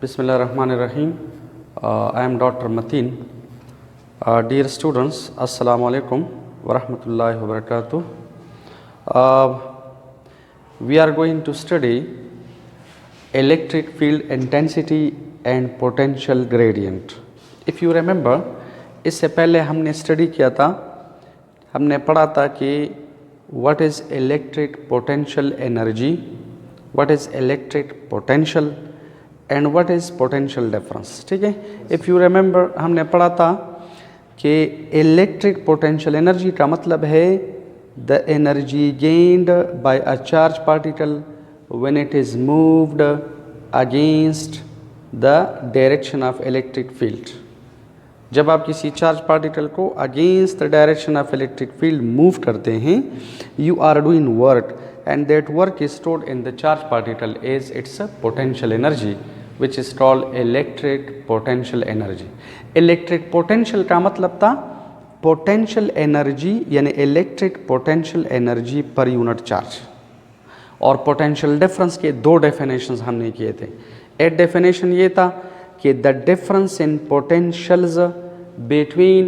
Bismillahirrahmanirrahim. I am Dr. Mateen. Dear students, Assalamu alaikum wa rahmatullahi wa barakatuh. We are going to study electric field intensity and potential gradient. If you remember, इससे पहले हमने study किया था, हमने पढ़ा था कि what is electric potential energy, what is electric potential and what is potential difference. ठीक है, if you remember हमने पढ़ा था कि electric potential energy का मतलब है the energy gained by a charged particle when it is moved against the direction of electric field. जब आप किसी चार्ज पार्टिकल को against the direction of electric field move करते हैं, you are doing work and that work is stored in the charge particle as its potential energy which is called electric potential energy. Electric potential का मतलब था potential energy यानी electric potential energy per unit charge. और potential difference के दो definitions हमने किए थे. एक डेफिनेशन ये था कि the difference in potentials between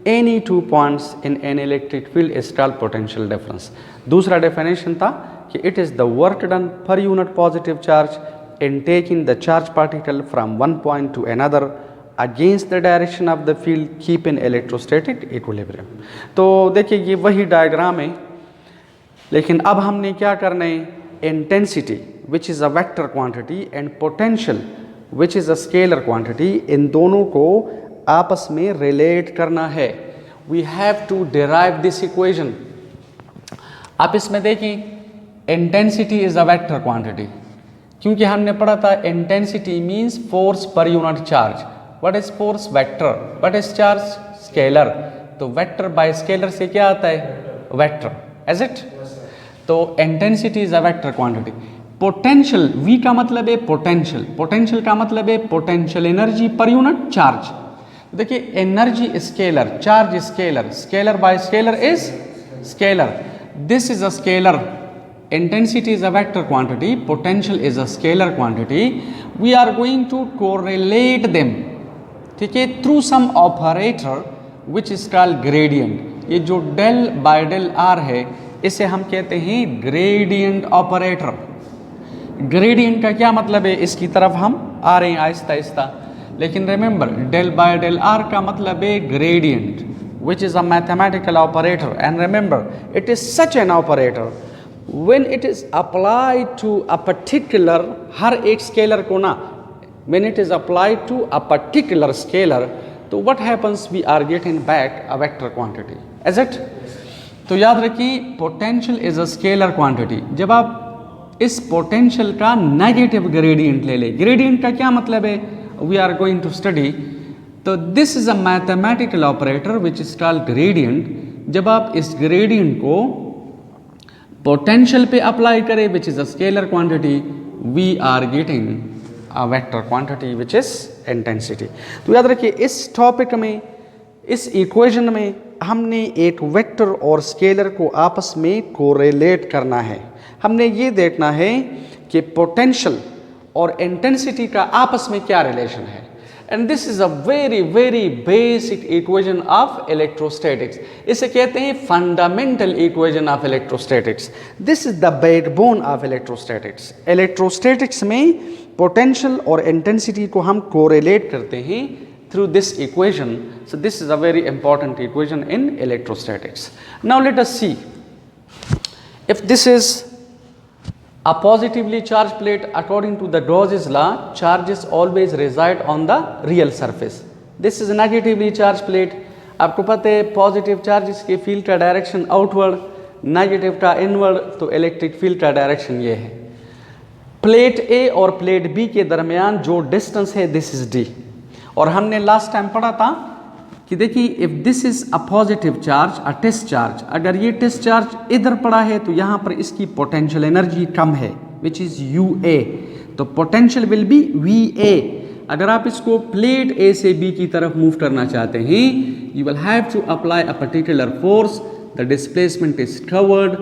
any two points in an electric field is called potential difference. दूसरा डेफिनेशन था कि it is the work done per unit positive charge in taking the charge particle from one point two another against the direction of the field keep in electrostatic equilibrium. तो देखिए ये वही diagram है, लेकिन अब हमने क्या करना है, intensity which is a vector quantity and potential which is a scalar quantity, इन दोनों को आपस में रिलेट करना है. We have to derive this equation. आप इसमें देखिए intensity is a vector quantity, क्योंकि हमने पढ़ा था intensity means force per unit charge. What is force? Vector. What is charge? Scalar. तो वेक्टर बाय स्केलर से क्या आता है? वेक्टर. Is it? तो intensity is a vector quantity. Potential, V का मतलब है पोटेंशियल, पोटेंशियल का मतलब है potential energy per unit charge. देखिए energy scalar, charge scalar, scalar by scalar is scalar. This is a scalar. Intensity is a vector quantity, potential is a scalar quantity. We are going to correlate them, ठीक है, through some operator which is called gradient. ये जो del by del r है, इसे हम कहते हैं gradient operator. Gradient का क्या मतलब है, इसकी तरफ हम आ रहे हैं आहिस्ता आहिस्ता. लेकिन remember del by del r का मतलब है gradient, which is a mathematical operator. And remember it is such an operator when it is applied to a particular, हर एक स्केलर को ना, when it is applied to a particular scalar, तो what happens, we are getting back a vector quantity. Is it? तो याद रखिए potential is a scalar quantity. जब आप इस potential का नेगेटिव ग्रेडियंट ले ले, ग्रेडियंट का क्या मतलब है, we are going to study. तो this is a mathematical operator which is called gradient. जब आप इस ग्रेडियंट को पोटेंशियल पे अप्लाई करें which is a scalar quantity, we are getting a vector quantity which is intensity. तो याद रखिए इस टॉपिक में, इस इक्वेशन में हमने एक वेक्टर और स्केलर को आपस में कोरिलेट करना है. हमने ये देखना है कि पोटेंशियल और इंटेंसिटी का आपस में क्या रिलेशन है. And this is a very very basic equation of electrostatics. इसे कहते हैं fundamental equation of electrostatics. This is the backbone of electrostatics. Electrostatics में potential और intensity को हम correlate करते हैं through this equation. So this is a very important equation in electrostatics. Now let us see, if this is a positively charged plate, according to the Gauss's law, charges always reside on the real surface. This is a negatively charged plate. आपको पता है positive charges के field का direction outward, negative का inward. तो electric field का direction ये है. प्लेट ए और प्लेट बी के दरमियान जो डिस्टेंस है दिस इज डी. और हमने लास्ट टाइम पढ़ा था कि देखिए if this is a positive charge, a test charge, अगर ये टेस्ट चार्ज इधर पड़ा है तो यहाँ पर इसकी पोटेंशियल एनर्जी कम है विच इज यू ए. तो potential will B V A. अगर आप इसको प्लेट ए से बी की तरफ मूव करना चाहते हैं, you will have to apply a particular force. The displacement is covered,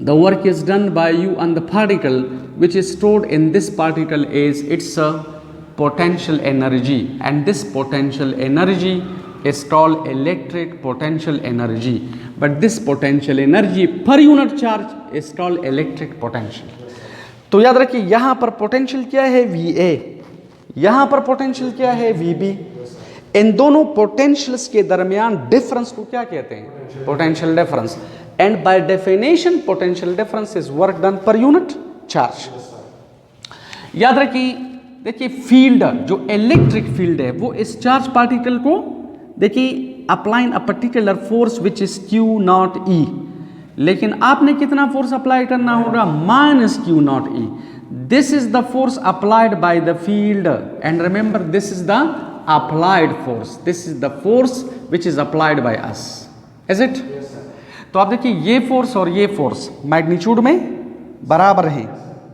the work is done by you on the particle which is stored in this particle is its potential energy, and this potential energy is called electric potential energy, but this potential energy per unit charge is called electric potential. तो याद रखिए यहाँ पर potential क्या है VA, यहाँ पर potential क्या है VB. इन दोनों पोटेंशियल्स के दरमियान डिफरेंस को क्या कहते हैं? Potential difference. And by definition potential difference is work done पर यूनिट चार्ज. याद रखिए, देखिए फील्ड जो इलेक्ट्रिक फील्ड है वो इस चार्ज पार्टिकल को देखिए applying a particular force which is Q not E. लेकिन आपने कितना फोर्स अप्लाई करना होगा? Minus Q not E. This is the force applied by the field, and remember this is the applied force. This is the force which is applied by us. Is it? तो आप देखिए ये force और ये force magnitude में बराबर हैं,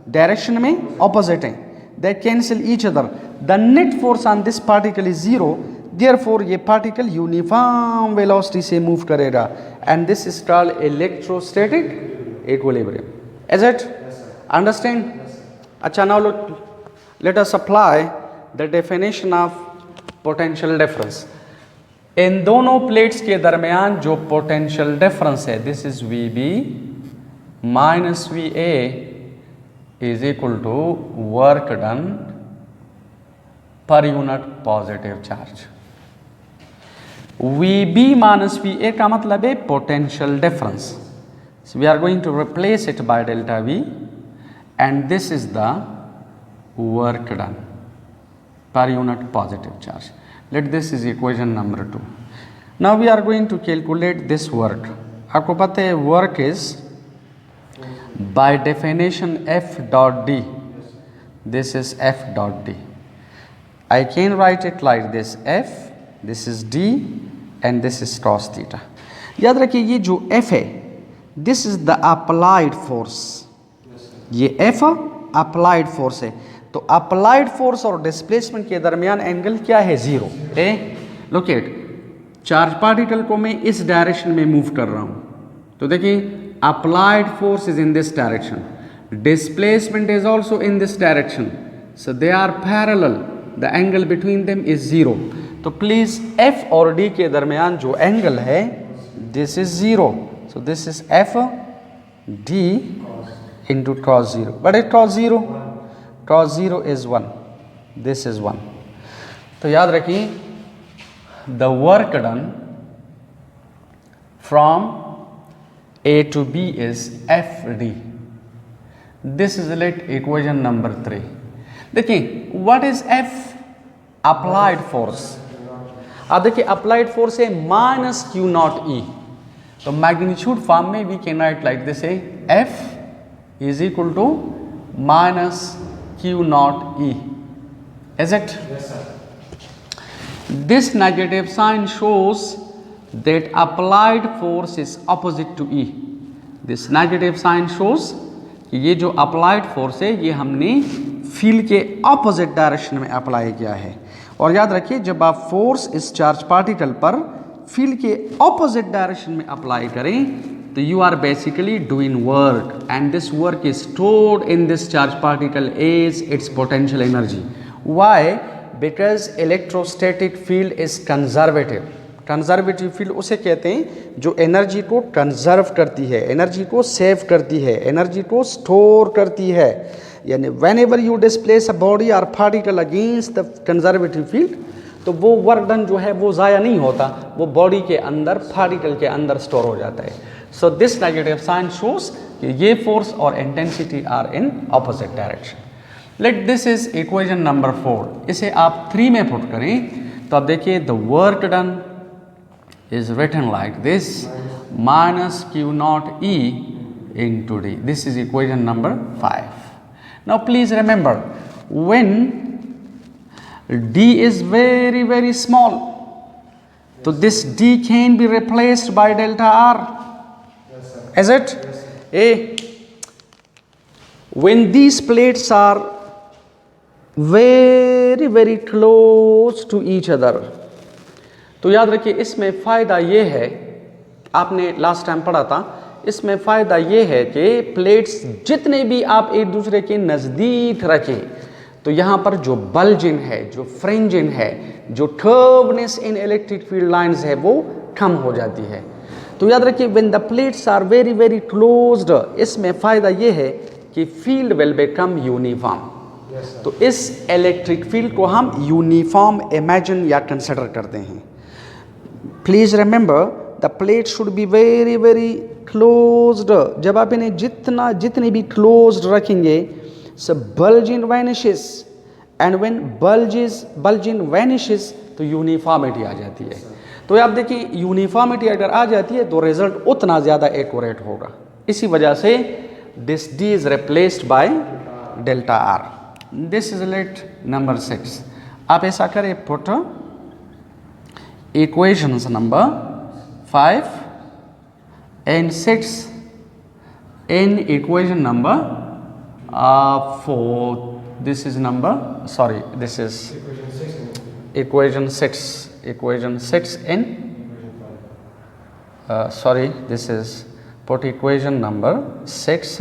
direction में ऑपोजिट हैं. They cancel each other. The net force on this particle is zero. Therefore, ये particle uniform velocity से move करेगा. And this is called electrostatic equilibrium. Is it? Understand? अच्छा, now let us apply the definition of potential difference. इन दोनों plates के दरमियान जो potential difference है, this is VB minus VA is equal to work done per unit positive charge. VB minus VA का मतलब है potential difference. So we are going to replace it by delta V, and this is the work done per unit positive charge. Let this is equation number 2. Now we are going to calculate this work. आपको पता है work is by definition F dot D. This is F dot D. I can write it like this: F, this is D, and this is cos theta. याद रखिए ये जो F है, this is the applied force. ये F applied force है. तो applied force और displacement के दरमियान एंगल क्या है? 0. Look at, चार्ज पार्टिकल को मैं इस डायरेक्शन में मूव कर रहा हूँ, तो देखिए applied force is in this direction, displacement is also in this direction, so they are parallel, the angle between them is 0. तो please F और D के दरमियान जो एंगल है this is 0, so this is F D into cos 0. But it cos 0, cos 0 is 1, this is 1. तो याद रखिए the work done from A to B is FD. This is let equation number 3. देखिए what is F? Applied force. अब देखिए applied force है minus Q naught E. तो magnitude form में we can write like this है F is equal to minus Q naught E. Is it? Yes, sir. This negative sign shows that applied force is opposite to E. This negative sign shows कि ये जो applied force है ये हमने field के opposite direction में apply किया है. और याद रखिए जब आप फोर्स इस चार्ज पार्टिकल पर फील्ड के opposite डायरेक्शन में अप्लाई करें तो you are basically doing work, and this work is stored in this charge particle as its potential energy. Why? Because electrostatic field is conservative. Conservative field उसे कहते हैं जो energy को conserve करती है, एनर्जी को सेव करती है, एनर्जी को स्टोर करती है. यानी whenever you displace a body और particle against the conservative field, तो वो वर्क डन जो है वो ज़ाया नहीं होता, वो बॉडी के अंदर पार्टिकल के अंदर स्टोर हो जाता है. So this negative sign shows कि ये फोर्स और intensity are in opposite direction. Let this is equation number 4. इसे आप 3 में पुट करें तो आप देखिए the work done is written like this: minus Q naught E into D. This is equation number 5. Now please remember, when D is very very small, so this D can be replaced by delta R. Yes, sir. Is it? Yes, when these plates are very very close to each other, तो याद रखिए इसमें फ़ायदा ये है, आपने last time पढ़ा था, इसमें फ़ायदा ये है कि प्लेट्स जितने भी आप एक दूसरे के नज़दीक रखें तो यहाँ पर जो बल्जिन है, जो फ्रिंजिन है, जो curveness in electric field lines है वो कम हो जाती है। तो याद रखिए when the plates are very very closed, इसमें फ़ायदा ये है कि फील्ड विल बिकम यूनिफॉर्म। तो इस इलेक्ट्रिक फील्ड को हम यूनिफॉर्म इमेजिन या कंसिडर करते हैं। Please remember the plate should be very very closed. जब आप इन्हें जितने भी क्लोज्ड रखेंगे, so bulging vanishes, and when bulging vanishes तो यूनिफॉर्मिटी आ जाती है। तो आप देखिए यूनिफॉर्मिटी अगर आ जाती है तो रिजल्ट उतना ज़्यादा एक्यूरेट होगा। इसी वजह से this D is replaced by delta are. This is let number 6। आप ऐसा करें, put equations number 5 and 6 in equation number 4. This is number, sorry, this is equation 6. Equation 6 in, sorry, this is put equation number 6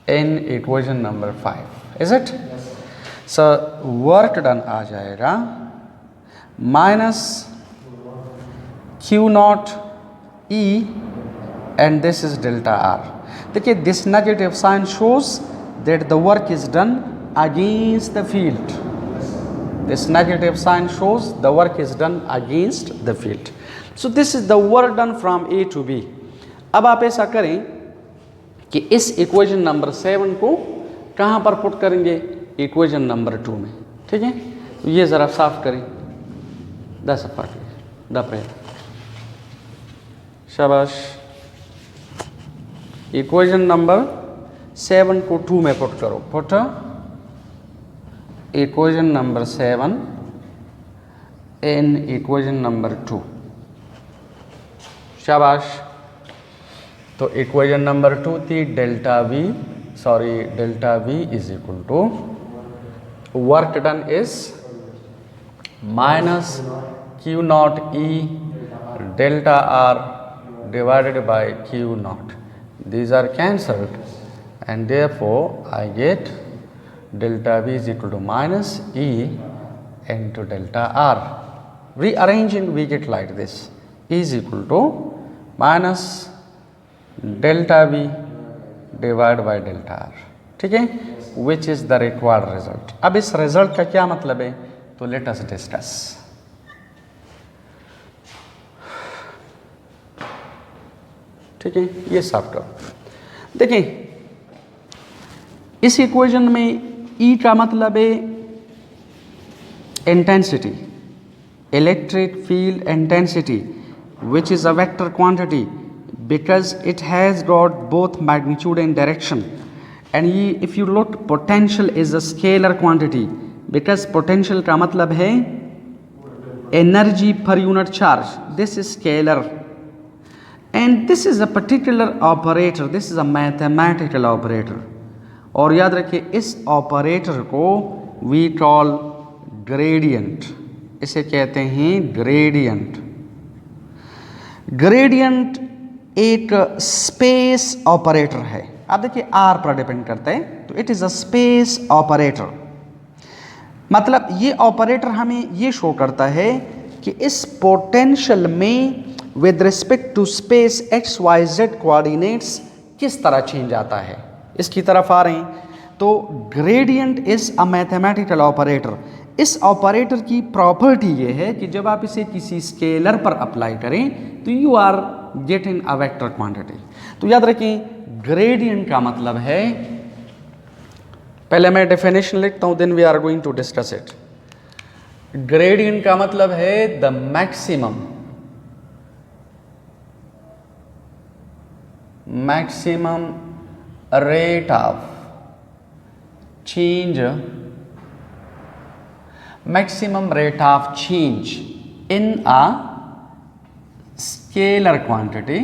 in equation number 5. Is it? So work done आ जाएगा minus Q naught E and this is delta R. देखिए this negative sign shows that the work is done against the field. This negative sign shows the work is done against the field. So this is the work done from A to B. अब आप ऐसा करें कि इस equation number 7 को कहाँ पर put करेंगे? इक्वेशन नंबर 2 में। ठीक है, तो ये ज़रा साफ करें। 10 शाबाश। इक्वेशन नंबर 7 को 2 में पुट करो। Put equation number 7 in equation number 2। शाबाश। तो इक्वेशन नंबर 2 थी delta V is equal to work done is minus q naught E delta r divided by Q naught. These are cancelled and therefore I get delta V is equal to minus E into delta R. Rearranging we get like this, E is equal to minus delta V divided by delta R. ठीक है, which is the required result. अब इस result का क्या मतलब है, तो let us discuss. ठीक है, ये साफ करो। देखिए इस इक्वेशन में E का मतलब है intensity, electric field intensity, which is a vector quantity because it has got both magnitude and direction. And ये if you look potential is a scalar quantity because potential का मतलब है energy per unit charge. This is scalar and this is a particular operator, this is a mathematical operator। और याद रखिए इस operator को we call gradient, इसे कहते हैं ग्रेडियंट। ग्रेडियंट एक स्पेस ऑपरेटर है। आप देखिए आर पर डिपेंड करता है, तो it is a space operator. मतलब ये ऑपरेटर हमें ये शो करता है कि इस पोटेंशियल में with respect to space XYZ coordinates किस तरह चेंज आता है। इसकी तरफ आ रहे हैं तो gradient is a mathematical operator. इस ऑपरेटर की प्रॉपर्टी ये है कि जब आप इसे किसी स्केलर पर अप्लाई करें तो you are getting a vector quantity. तो याद रखें ग्रेडियंट का मतलब है, पहले मैं डेफिनेशन लिखता हूं then we are going to discuss it. Gradient का मतलब है the maximum rate of change, maximum rate of change in a scalar quantity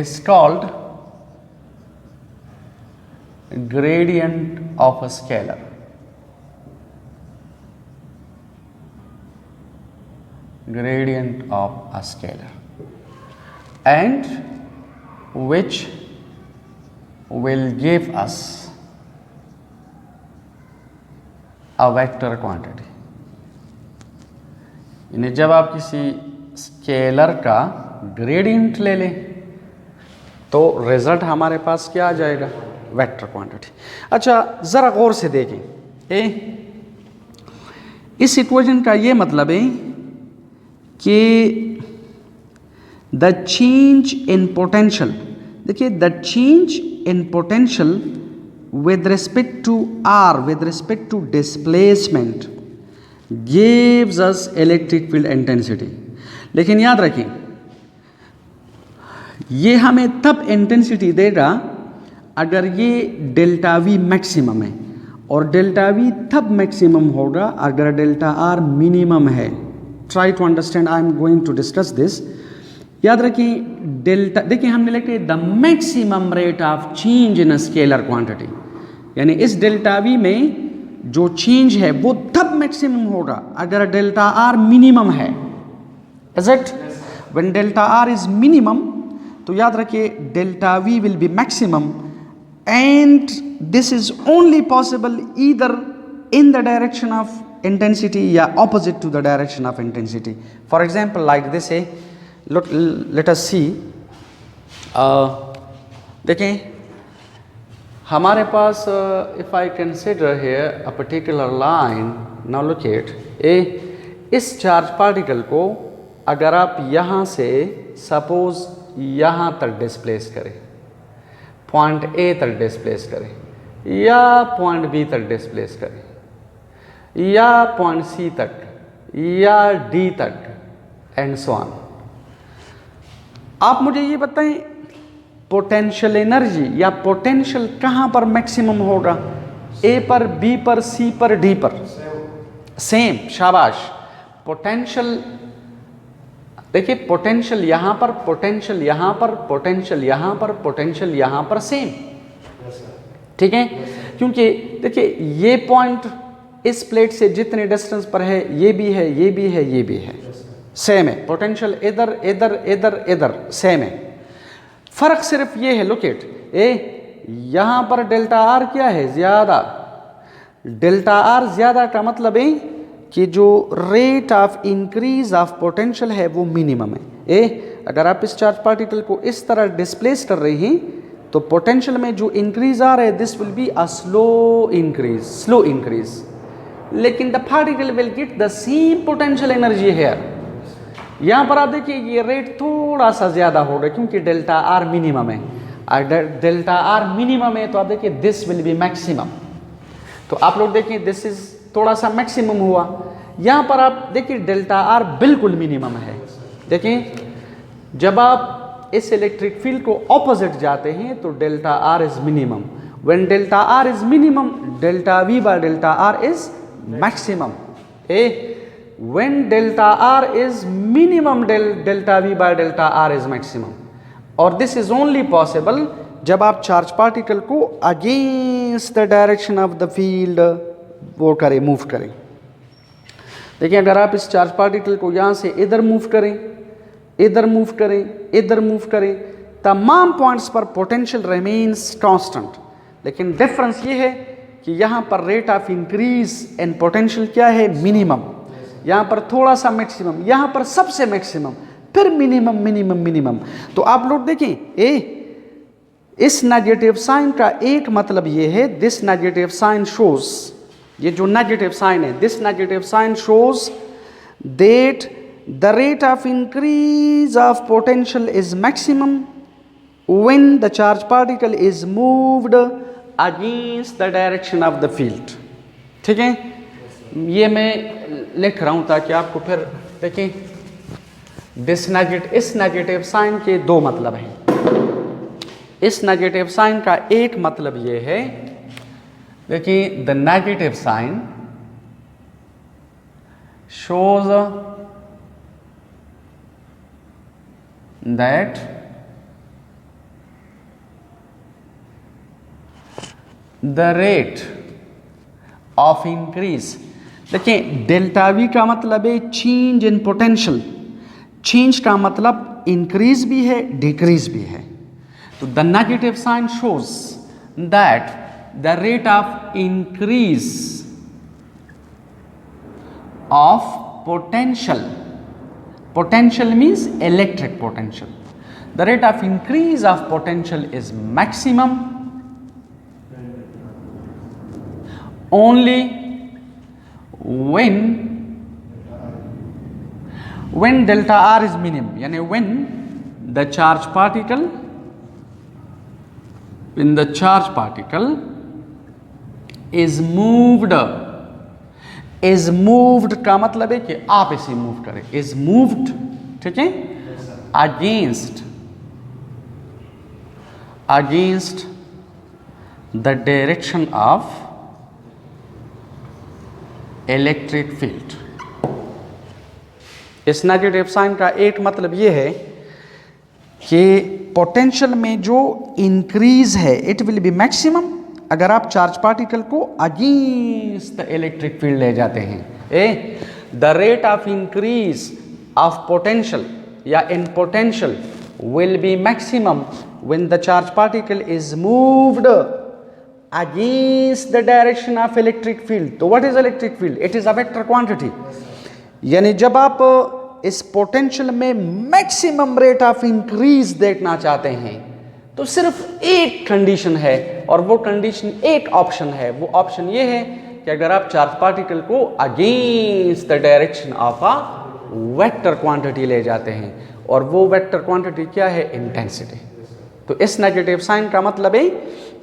is called gradient of a scalar। gradient of a scalar, and which will give us a vector quantity। यानी जब आप किसी scalar का gradient ले लें तो result हमारे पास क्या आ जाएगा, वेक्टर क्वांटिटी। अच्छा ज़रा गौर से देखें, इस इक्वेशन का ये मतलब है कि द चेंज इन पोटेंशियल, देखिए the change in potential with respect to r, with respect to displacement gives us electric field intensity. लेकिन याद रखें ये हमें तब इंटेंसिटी देगा अगर ये डेल्टा वी मैक्सिमम है, और डेल्टा वी तब मैक्सिमम होगा अगर डेल्टा आर मिनिमम है। Try to understand, I am going to discuss this. याद रखिए डेल्टा, देखिए हमने लिखा है the maximum rate of change in a scalar quantity, यानी इस डेल्टा वी में जो चेंज है वो तब मैक्सिमम होगा अगर डेल्टा आर मिनिमम है। Is it? When delta R is minimum तो याद रखिए delta we will be maximum, and this is only possible either in the direction of intensity या opposite to the direction of intensity. For example like this है, let us see, देखें हमारे पास if I consider here a particular line, now look at इस charge particle को अगर आप यहाँ से सपोज यहाँ तक डिस्प्लेस करें, पॉइंट ए तक डिस्प्लेस करें या पॉइंट बी तक डिस्प्लेस करें या पॉइंट सी तक या डी तक एंड सो ऑन, आप मुझे ये बताएं पोटेंशियल एनर्जी या पोटेंशियल कहाँ पर मैक्सिमम होगा, ए पर, बी पर, सी पर, डी पर? सेम, शाबाश। पोटेंशियल देखिए पोटेंशियल यहाँ पर, पोटेंशियल यहाँ पर, पोटेंशियल यहाँ पर, पोटेंशियल यहाँ पर, सेम, ठीक है। क्योंकि देखिए ये पॉइंट इस प्लेट से जितने डिस्टेंस पर है ये भी है, ये भी है, ये भी है, सेम है। पोटेंशियल इधर इधर इधर इधर सेम है। फर्क सिर्फ ये है, लुक एट यहाँ पर डेल्टा आर क्या है, ज्यादा। डेल्टा आर ज्यादा का मतलब है कि जो rate of increase of potential है वो मिनिमम है। अगर आप इस चार्ज पार्टिकल को इस तरह डिस्प्लेस कर रहे हैं तो पोटेंशियल में जो इंक्रीज आ रहा है this will be a slow increase, लेकिन the particle will get the same potential energy here. यहाँ पर आप देखिए ये रेट थोड़ा सा ज्यादा होगा क्योंकि डेल्टा आर मिनिमम है। अगर डेल्टा आर मिनिमम है तो आप देखिए दिस विल बी मैक्सिमम, तो आप लोग देखिए दिस इज थोड़ा सा मैक्सिमम हुआ। यहाँ पर आप देखिए डेल्टा आर बिल्कुल मिनिमम है। देखिए जब आप इस इलेक्ट्रिक फील्ड को ऑपोजिट जाते हैं तो delta R is minimum. When delta R is minimum delta V by delta are is maximum. When delta R is minimum delta V by delta are is maximum. और this is only possible जब आप charge particle को against the direction of the field वो करें, move करें। देखिए अगर आप इस चार्ज पार्टिकल को यहाँ से इधर मूव करें, इधर मूव करें, इधर मूव करें, तमाम पॉइंट्स पर पोटेंशियल रिमेन्स कांस्टेंट, लेकिन डिफरेंस ये है कि यहाँ पर rate of increase in potential क्या है, मिनिमम। यहाँ पर थोड़ा सा मैक्सिमम, यहाँ पर सबसे मैक्सिमम, फिर मिनिमम मिनिमम मिनिमम। तो आप लोग देखें इस नेगेटिव साइन का एक मतलब ये है, दिस नेगेटिव साइन शोज, ये जो नेगेटिव साइन है, this negative sign shows that the rate of increase of potential is maximum when the charge particle is moved against the direction of the field. ठीक है, ये मैं लिख रहा हूं ताकि आपको फिर देखें। इस नेगेटिव साइन के दो मतलब हैं। इस नेगेटिव साइन का एक मतलब ये है, देखिए the negative sign shows that the rate of increase, देखिए डेल्टा वी का मतलब है चेंज इन पोटेंशियल। चेंज का मतलब इंक्रीज भी है, डिक्रीज भी है। तो the negative sign shows that the rate of increase of potential, potential means electric potential, the rate of increase of potential is maximum only when delta R is minimum, yani when the charge particle is moved का मतलब है कि आप इसे move करें, is moved, ठीक है, against the direction of electric field. इस नेगेटिव साइन का एक मतलब ये है कि पोटेंशियल में जो इंक्रीज है इट विल बी मैक्सिमम अगर आप चार्ज पार्टिकल को अगेंस्ट द इलेक्ट्रिक फील्ड ले जाते हैं. The rate of increase of potential या in potential will be maximum when the charge particle is moved against the direction of electric field. तो what is electric field? It is a vector quantity. यानी जब आप इस potential में maximum rate of increase देखना चाहते हैं तो सिर्फ एक कंडीशन है और वो कंडीशन एक ऑप्शन है. वो ऑप्शन ये है कि अगर आप चार्ज पार्टिकल को against the direction of a vector quantity ले जाते हैं और वो वेक्टर क्वांटिटी क्या है? इंटेंसिटी. तो इस नेगेटिव साइन का मतलब है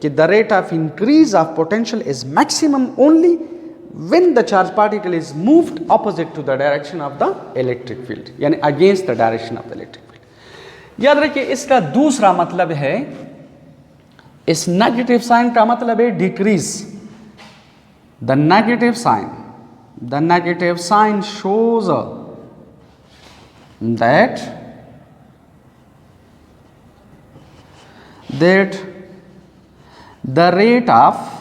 कि the rate of increase of potential is maximum only when the charge particle is moved opposite to the direction of the electric field, यानी against the direction of the electric field. याद रखिए इसका दूसरा मतलब है, इस नेगेटिव साइन का मतलब है decrease. The negative sign shows that the rate of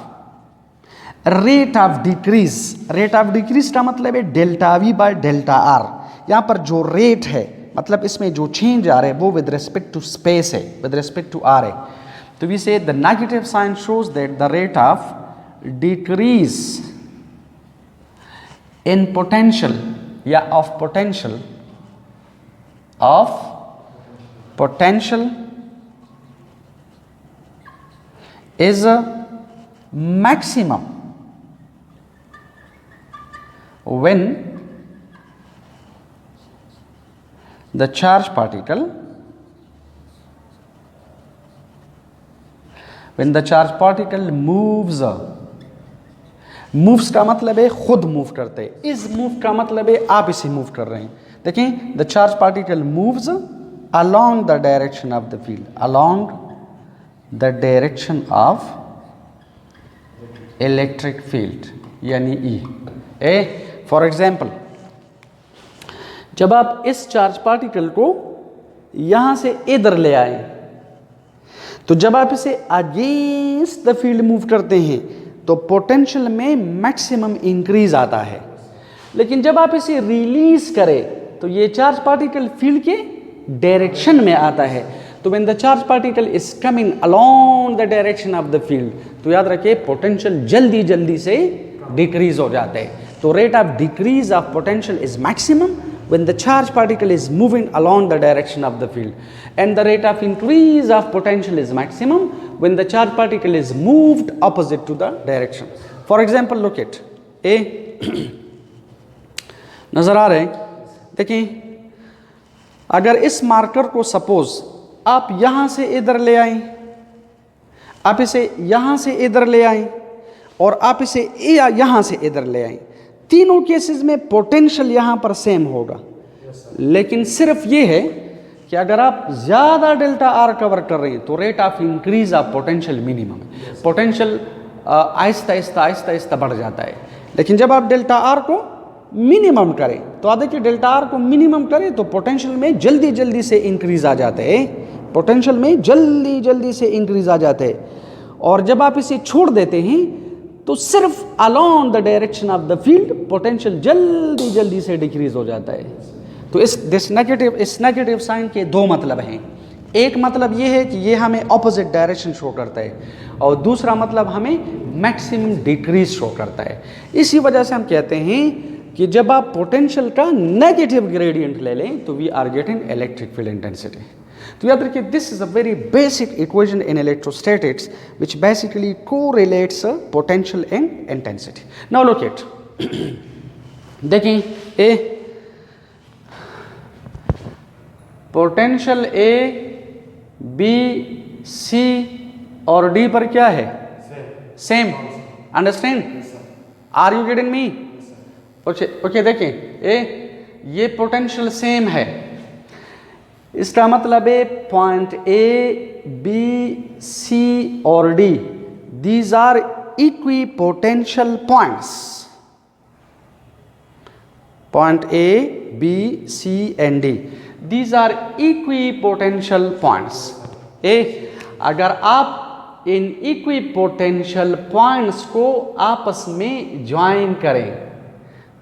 decrease का मतलब है delta V by delta r. यहां पर जो रेट है मतलब इसमें जो चेंज आ रहा है वो विद रिस्पेक्ट टू स्पेस है, विद रिस्पेक्ट टू आर है. तो we say the negative sign shows that the rate of decrease in potential या of potential is maximum when the charge particle moves का मतलब है खुद मूव करते हैं. इस मूव का मतलब है आप इसे मूव कर रहे हैं. देखें, the charge particle moves along the direction of the field, along the direction of electric field यानी E. फॉर एग्जाम्पल, जब आप इस चार्ज पार्टिकल को यहां से इधर ले आए तो जब आप इसे अगेंस्ट द फील्ड मूव करते हैं तो पोटेंशियल में मैक्सिमम इंक्रीज आता है. लेकिन जब आप इसे रिलीज करें तो ये चार्ज पार्टिकल फील्ड के डायरेक्शन में आता है. तो when the charge particle is coming along the direction of the field तो याद रखिए पोटेंशियल जल्दी जल्दी से डिक्रीज हो जाता है. तो rate of decrease of potential is maximum when the charge particle is moving along the direction of the field and the rate of increase of potential is maximum when the charge particle is moved opposite to the direction. For example, look at A. नजर आ रहे हैं? देखिए, अगर इस marker को suppose आप यहां से इधर ले आए, आप इसे यहां से इधर ले आए और आप इसे यहां से इधर ले आए, तीनों केसेस में पोटेंशियल यहां पर सेम होगा. लेकिन सिर्फ ये है कि अगर आप ज्यादा डेल्टा आर कवर कर रहे हैं तो rate of increase of potential minimum है. पोटेंशियल आहिस्ता आहिस्ता बढ़ जाता है. लेकिन जब आप डेल्टा आर को मिनिमम करें तो आप देखिए डेल्टा आर को मिनिमम करें तो पोटेंशियल में जल्दी जल्दी से इंक्रीज आ जाते हैं. पोटेंशियल में जल्दी जल्दी से इंक्रीज आ जाते हैं. और जब आप इसे छोड़ देते हैं तो सिर्फ along the direction of the field potential जल्दी जल्दी से डिक्रीज हो जाता है. तो इस नेगेटिव साइन के दो मतलब हैं. एक मतलब ये है कि ये हमें ऑपोजिट डायरेक्शन शो करता है और दूसरा मतलब हमें मैक्सिमम डिक्रीज शो करता है। इसी वजह से हम कहते हैं कि जब आप पोटेंशियल का नेगेटिव ग्रेडियंट ले लें तो we are getting electric field intensity. तो याद रखिए this is a very basic equation in electrostatics which basically correlates potential and intensity. Now look it, देखें A potential A B C और D पर क्या है? Same. Understand? Are you getting me? Okay देखें A ये potential same है, इसका मतलब है पॉइंट ए बी सी और D these are equipotential points. Point A B C and D these are equipotential points. अगर आप इन equi potential points को आपस में ज्वाइन करें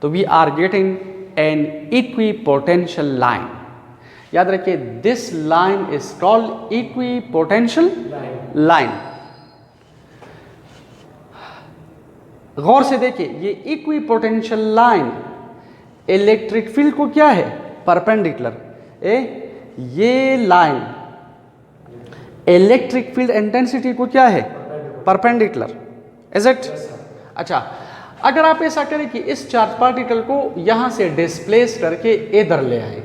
तो we are getting an equipotential line. याद रखिए this line is called equipotential line. गौर से देखिए ये equipotential line electric field को क्या है? परपेंडिकुलर। ये लाइन इलेक्ट्रिक फील्ड इंटेंसिटी को क्या है? परपेंडिकुलर। Is it? अच्छा, अगर आप ऐसा करें कि इस चार्ज पार्टिकल को यहां से डिस्प्लेस करके इधर ले आए,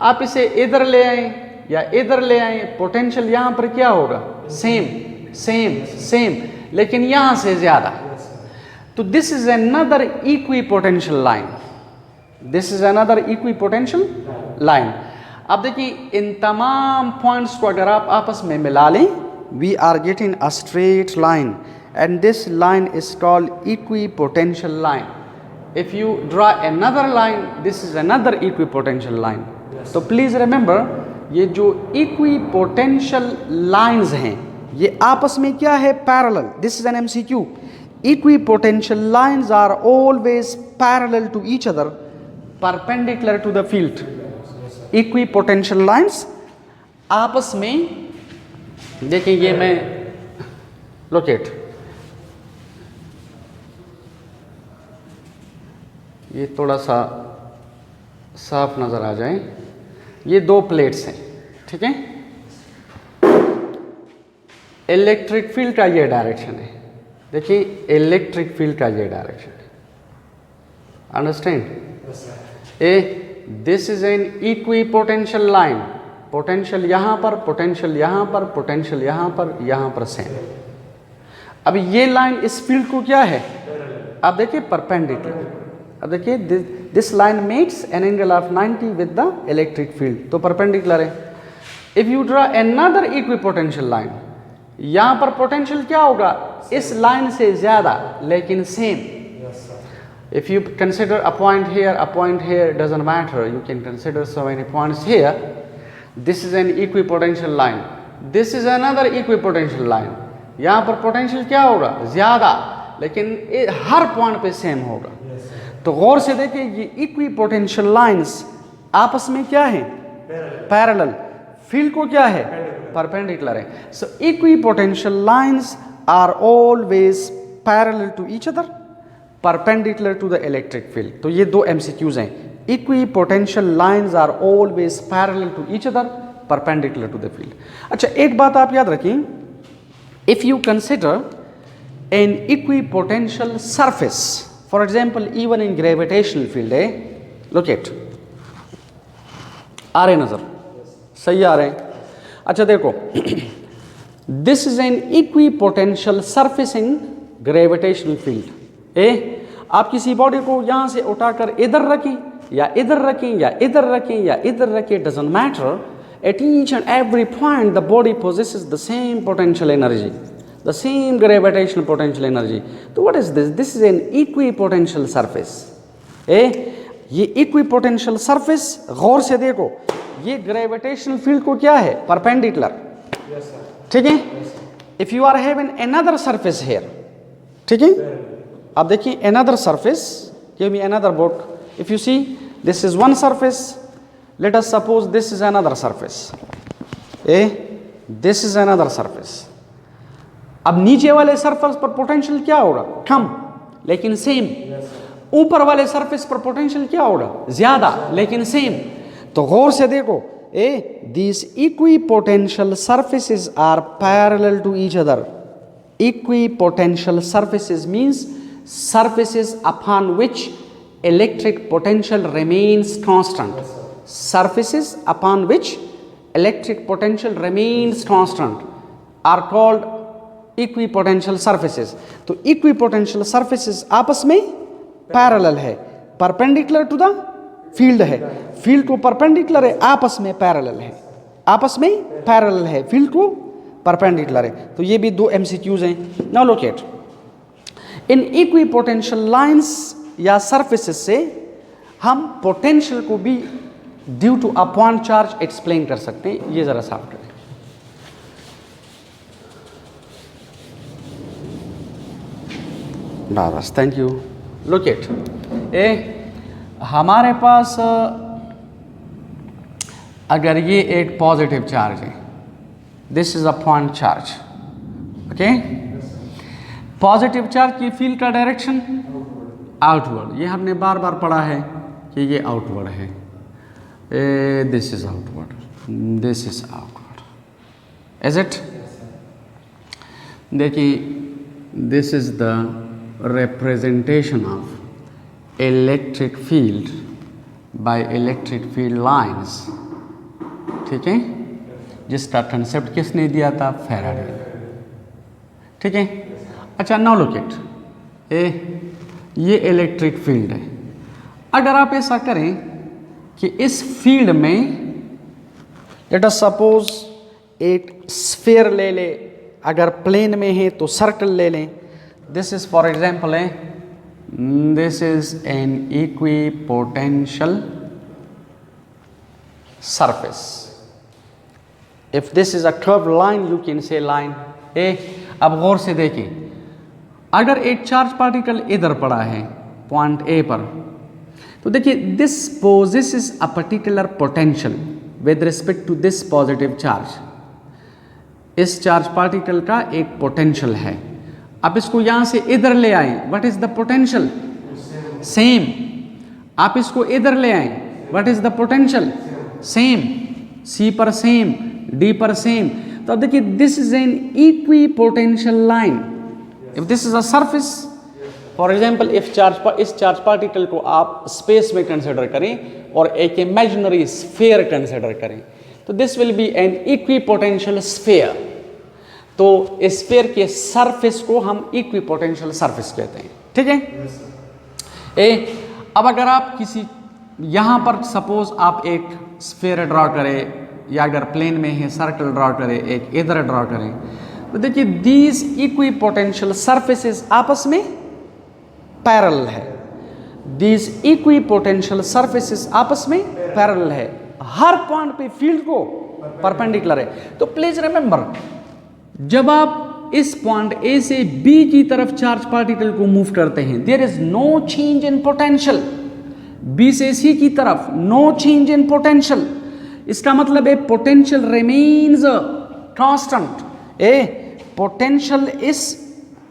आप इसे इधर ले आए या इधर ले आए, पोटेंशियल यहां पर क्या होगा? सेम सेम सेम, लेकिन यहां से ज्यादा। तो this is another equipotential line. This is another equipotential line. अब देखिए इन तमाम पॉइंट्स को अगर आप आपस में मिला लें we are getting a straight line and this line is called equipotential line. If you draw another line this is another equipotential line. तो प्लीज रिमेंबर ये जो इक्वी पोटेंशियल लाइंस हैं ये आपस में क्या है? Parallel. This is an MCQ. Equipotential lines are always parallel to each other, perpendicular to the field. Equipotential lines आपस में, देखिए ये मैं लोकेट, ये थोड़ा सा साफ नजर आ जाए, ये दो प्लेट्स हैं, ठीक है। इलेक्ट्रिक फील्ड का ये डायरेक्शन है, देखिए इलेक्ट्रिक फील्ड का ये डायरेक्शन है। Understand? This is N equipotential line. Potential यहां पर, पोटेंशियल यहां पर, पोटेंशियल यहां पर सेम। अब ये लाइन इस फील्ड को क्या है? अब देखिए परपेंडिकुलर। अब देखिए this line makes an angle of 90 with the electric field, तो परपेंडिकुलर है। If you draw another equipotential line, यहां पर पोटेंशियल क्या होगा? इस लाइन से ज्यादा लेकिन same. If you consider a point here doesn't matter. You can consider so many points here. This is an equipotential line. This is another equipotential line. यहाँ पर पोटेंशियल क्या होगा? ज़्यादा, लेकिन हर पॉइंट पे सेम होगा। तो गौर से देखिए ये इक्विपोटेंशियल लाइंस आपस में क्या है? पैरेलल। फील्ड को क्या है? परपेंडिकुलर है। So equipotential lines are always parallel to each other, perpendicular to the electric field. तो ये दो एमसीक्यूज हैं। Equipotential lines are always parallel to each other, perpendicular to the field. अच्छा, एक बात आप याद रखें, if you consider an equipotential surface, for example even in gravitational field है, लुक एट, आ रहे नजर? सही आ रहे हैं? अच्छा देखो, this is an equipotential surface in gravitational field. आप किसी बॉडी को यहां से उठाकर इधर रखें या इधर रखें या इधर रखें या इधर रखें, doesn't matter, at each and every point the body possesses the same potential energy, the same gravitational potential energy. तो what is this? This is an equipotential surface. ये इक्विपोटेंशियल सरफेस, गौर से देखो, ये ग्रेविटेशनल फील्ड को क्या है? Perpendicular. ठीक है। If you are having another surface here, ठीक है, अब देखिए another surface, give me another book. If you see this is one surface, let us suppose this is another surface. This is another surface. अब नीचे वाले surface पर potential क्या होगा? कम, लेकिन सेम। ऊपर वाले सरफेस पर पोटेंशियल क्या होगा? ज्यादा, लेकिन सेम। तो गौर से देखो, these equipotential surfaces are parallel to each other. Equipotential surfaces means surfaces upon which electric potential remains constant. Surfaces upon which electric potential remains constant are called equipotential surfaces. तो equipotential surfaces आपस में parallel है, perpendicular to the field है, field को perpendicular है, आपस में parallel है, आपस में पैरेलल है, फील्ड को परपेंडिकुलर है। तो ये भी दो एमसीक्यूज हैं। Now look at, in equipotential lines या सरफेसेस से हम पोटेंशियल को भी due to a point charge explain कर सकते हैं। ये जरा साफ करें। बस, थैंक यू। लुक एट, हमारे पास अगर ये एक पॉजिटिव चार्ज है, this is a point charge, okay. Positive charge की फील्ड का डायरेक्शन आउटवर्ड, ये हमने बार बार पढ़ा है कि ये आउटवर्ड है, this is outward, this is outward, is it? देखिए, this is the representation of electric field by electric field lines, ठीक है, जिसका कंसेप्ट किसने दिया था? फैराडे, ठीक है। अच्छा, नाउ लुक एट, ये इलेक्ट्रिक फील्ड है। अगर आप ऐसा करें कि इस फील्ड में लेट अस सपोज एक स्फीयर ले ले, अगर प्लेन में है तो सर्कल ले लें। This is, for example, this is an equipotential surface. If this is a curved line, you can say line A. अब गौर से देखिए, अगर एक चार्ज पार्टिकल इधर पड़ा है पॉइंट A पर, तो देखिए this possesses a particular potential with respect to this positive charge. इस चार्ज पार्टिकल का एक पोटेंशियल है। आप इसको यहां से इधर ले आए, what is the potential? Same. आप इसको इधर ले आए, what is the potential? Same. C पर सेम, डी पर सेम। तो अब देखिए, this is an equipotential line. If this is a surface, for example, इस चार्ज पार्टिकल को आप स्पेस में कंसिडर करें और एक इमेजिनरी स्फीयर कंसिडर करें, तो this will be an equipotential sphere. तो स्फीयर के सरफेस को हम इक्विपोटेंशियल सरफेस कहते हैं, ठीक है। अब अगर आप किसी यहां पर सपोज आप एक स्फीयर ड्रॉ करें, या अगर प्लेन में है सर्कल ड्रॉ करें, एक इधर ड्रॉ करें, तो देखिए दीज इक्विपोटेंशियल सरफेसेस आपस में पैरेलल है। दीज इक्विपोटेंशियल सरफेसेस आपस में पैरेलल है, हर पॉइंट पे फील्ड को परपेंडिकुलर है। तो प्लीज रिमेंबर, जब आप इस पॉइंट ए से बी की तरफ चार्ज पार्टिकल को मूव करते हैं, there is no change in potential. B से सी की तरफ नो चेंज इन पोटेंशियल, इसका मतलब है पोटेंशियल रिमेन्स कांस्टेंट। पोटेंशियल इस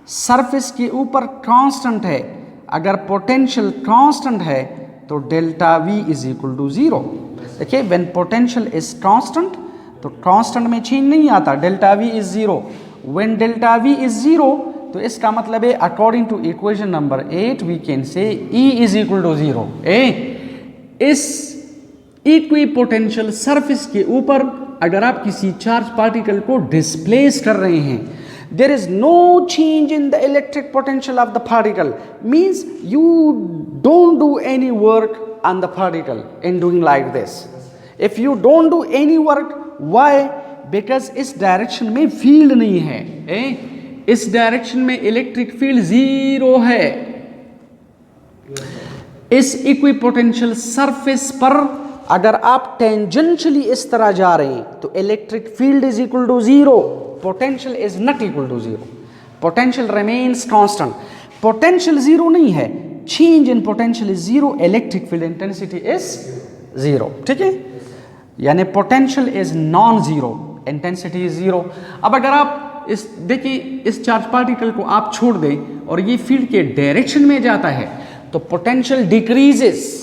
सरफेस के ऊपर कांस्टेंट है। अगर पोटेंशियल कांस्टेंट है तो delta V is equal to zero. देखिए, व्हेन पोटेंशियल इज कांस्टेंट, तो कांस्टेंट में चेंज नहीं आता, delta V is zero. When delta V is zero, तो इसका मतलब है according to equation number 8 we can say E is equal to zero. इस इक्विपोटेंशियल सरफेस के ऊपर अगर आप किसी चार्ज पार्टिकल को डिस्प्लेस कर रहे हैं, there is no change in the electric potential of the particle, means you don't do any work on the particle in doing like this. If you don't do any work, why? Because इस direction में field नहीं है, इस direction में electric field zero है। इस equipotential surface पर अगर आप टेंजेंशियली इस तरह जा रहे हैं तो electric field is equal to zero, potential is not equal to zero, potential remains constant. Potential zero नहीं है, change in potential is zero, electric field intensity is zero, ठीक है। यानी potential is non zero, intensity is 0। अब अगर आप इस देखिए इस चार्ज पार्टिकल को आप छोड़ दें और ये फील्ड के डायरेक्शन में जाता है तो पोटेंशियल डिक्रीजेस,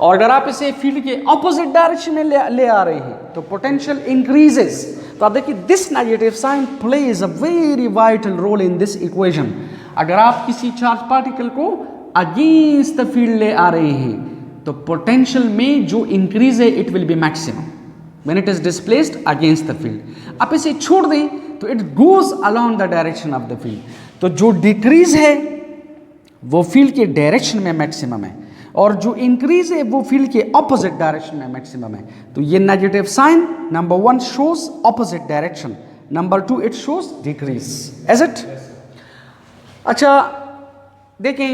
और अगर आप इसे फील्ड के ऑपोजिट डायरेक्शन में ले आ रहे हैं तो पोटेंशियल इंक्रीजेस। तो आप देखिए this negative sign plays a very vital role in this equation. अगर आप किसी चार्ज पार्टिकल को अगेंस्ट द फील्ड ले आ रहे हैं तो पोटेंशियल में जो इंक्रीज है it will be maximum when it is displaced against the field. आप इसे छोड़ दें तो it goes along the direction of the field. तो जो डिक्रीज है वो फील्ड के डायरेक्शन में मैक्सिमम है और जो इंक्रीज है वो फील्ड के ऑपोजिट डायरेक्शन में मैक्सिमम है। तो ये negative sign number 1 shows opposite direction, number 2 it shows decrease, is it? अच्छा देखें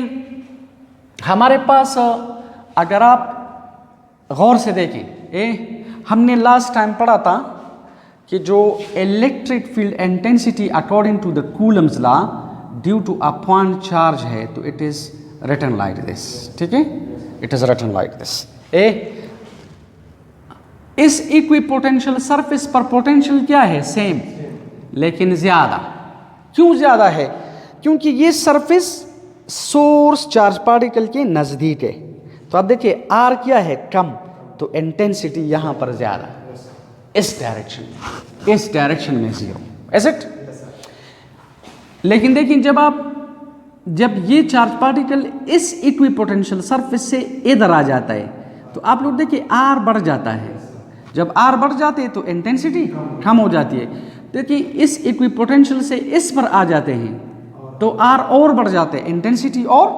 हमारे पास अगर आप गौर से देखें हमने लास्ट टाइम पढ़ा था कि जो electric field intensity according to the Coulomb's law due to a point charge है तो it is written like this, ठीक है, it is written like this. इस इक्विपोटेंशियल सरफेस पर पोटेंशियल क्या है? सेम, लेकिन ज्यादा। क्यों ज्यादा है? क्योंकि ये सरफेस सोर्स चार्ज पार्टिकल के नजदीक है। तो आप देखिए आर क्या है? कम, तो इंटेंसिटी यहां पर ज्यादा, इस डायरेक्शन में 0, इज इट? लेकिन देखिए जब ये चार्ज पार्टिकल इस इक्विपोटेंशियल सरफेस से इधर आ जाता है तो आप लोग देखिए आर बढ़ जाता है। जब आर बढ़ जाते हैं तो इंटेंसिटी कम हो जाती है। देखिए इस इक्विपोटेंशियल से इस पर आ जाते हैं तो आर और बढ़ जाते हैं, इंटेंसिटी और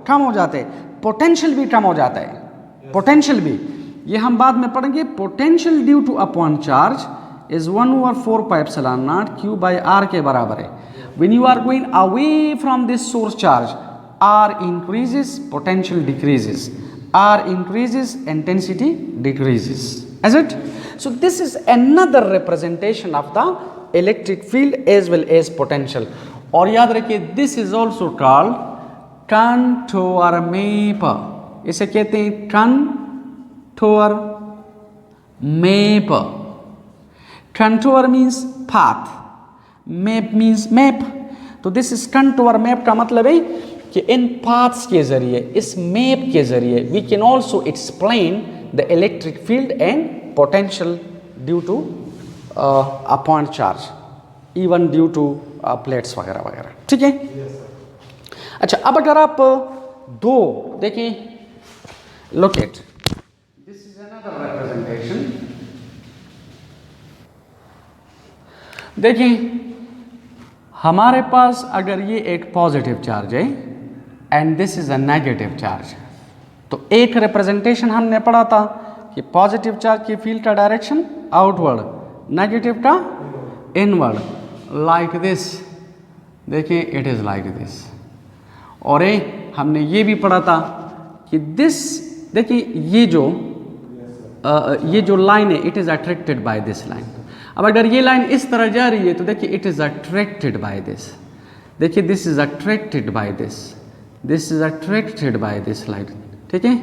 कम हो जाते हैं, पोटेंशियल भी कम हो जाता है। पोटेंशियल भी ये हम बाद में पढ़ेंगे। Potential due to upon charge is 1/4πε0 Q by R के बराबर है। When you are going away from this source charge, R increases, potential decreases. R increases, intensity decreases. Is it? So this is another representation of the electric field as well as potential. और याद रखिए this is also called contour map. इसे कहते हैं contour map. Contour means path. Map means map. तो this is contour map का मतलब है कि इन पाथ्स के जरिए, इस मैप के जरिए we can also explain the electric field and potential due to upon charge, even due to plates वगैरह वगैरह, ठीक है? अच्छा अब अगर आप दो देखिए, look at this is another representation. देखिए हमारे पास अगर ये एक पॉजिटिव चार्ज है and this is a negative charge, तो एक रिप्रेजेंटेशन हमने पढ़ा था कि पॉजिटिव चार्ज की फील्ड का डायरेक्शन आउटवर्ड, नेगेटिव का इनवर्ड, लाइक दिस। देखिए इट इज लाइक दिस। और हमने ये भी पढ़ा था कि दिस, देखिए ये जो लाइन है it is attracted by this line. अब अगर ये लाइन इस तरह जा रही है तो देखिए it is attracted by this. देखिए this is attracted by this, this is attracted by this line, ठीक है,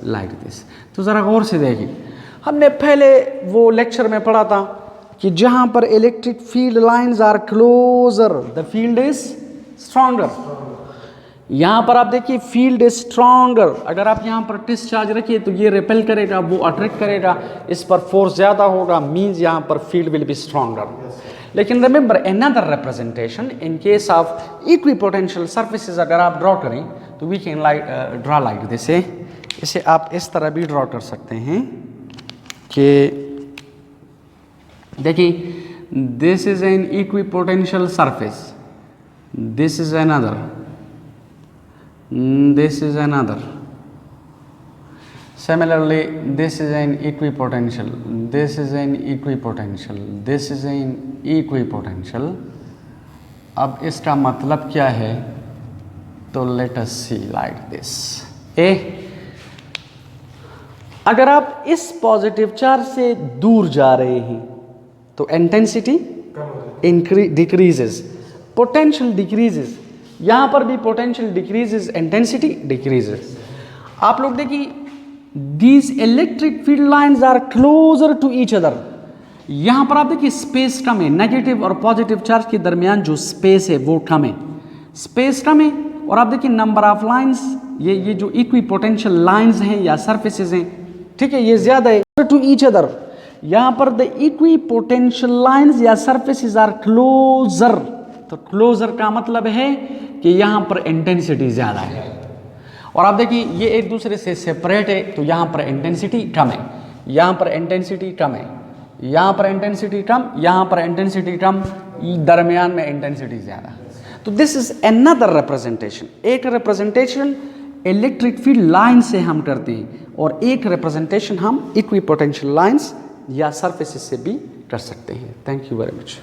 लाइक दिस। तो जरा गौर से देखिए, हमने पहले वो लेक्चर में पढ़ा था कि जहां पर electric field lines are closer the field is stronger. यहां पर आप देखिए फील्ड इज स्ट्रॉन्गर। अगर आप यहां पर डिस्चार्ज रखिए तो ये रिपेल करेगा, वो अट्रैक्ट करेगा, इस पर फोर्स ज्यादा होगा, मींस यहां पर फील्ड विल बी स्ट्रॉन्गर। लेकिन remember another representation in case of equipotential surfaces अगर आप ड्रॉ करें तो we can draw like this. इसे आप इस तरह भी ड्रॉ कर सकते हैं कि देखिए this is an equipotential surface, this is another, this is another. Similarly this is an equipotential, this is an equipotential, this is an equipotential. अब इसका मतलब क्या है? तो let us see like this. अगर आप इस पॉजिटिव चार्ज से दूर जा रहे हैं तो इंटेंसिटी डिक्रीजेस, पोटेंशियल डिक्रीजेस। यहां पर भी पोटेंशियल डिक्रीजेस, इंटेंसिटी डिक्रीजेस। आप लोग देखिए these electric field lines are closer to each other. यहाँ पर आप देखिए स्पेस कम है, नेगेटिव और पॉजिटिव चार्ज के दरमियान जो स्पेस है वो कम है, स्पेस कम है। और आप देखिए नंबर ऑफ लाइंस, ये जो इक्वी पोटेंशियल लाइंस हैं या सरफेसेस हैं, ठीक है, ये ज़्यादा है टू ईच अदर। यहाँ पर द इक्वी पोटेंशियल लाइंस या सरफेसेस आर क्लोजर। तो क्लोजर का मतलब है कि यहाँ पर इंटेंसिटी ज़्यादा है। और आप देखिए ये एक दूसरे से सेपरेट है, तो यहाँ पर इंटेंसिटी कम है, यहाँ पर इंटेंसिटी कम है, यहाँ पर इंटेंसिटी कम, यहाँ पर इंटेंसिटी कम, दरमियान में इंटेंसिटी ज़्यादा। तो दिस इज अनदर रिप्रेजेंटेशन। एक रिप्रेजेंटेशन इलेक्ट्रिक फील्ड लाइन से हम करते हैं और एक रिप्रेजेंटेशन हम इक्वी पोटेंशियल लाइंस या सरफेसेस से भी कर सकते हैं। Thank you very much.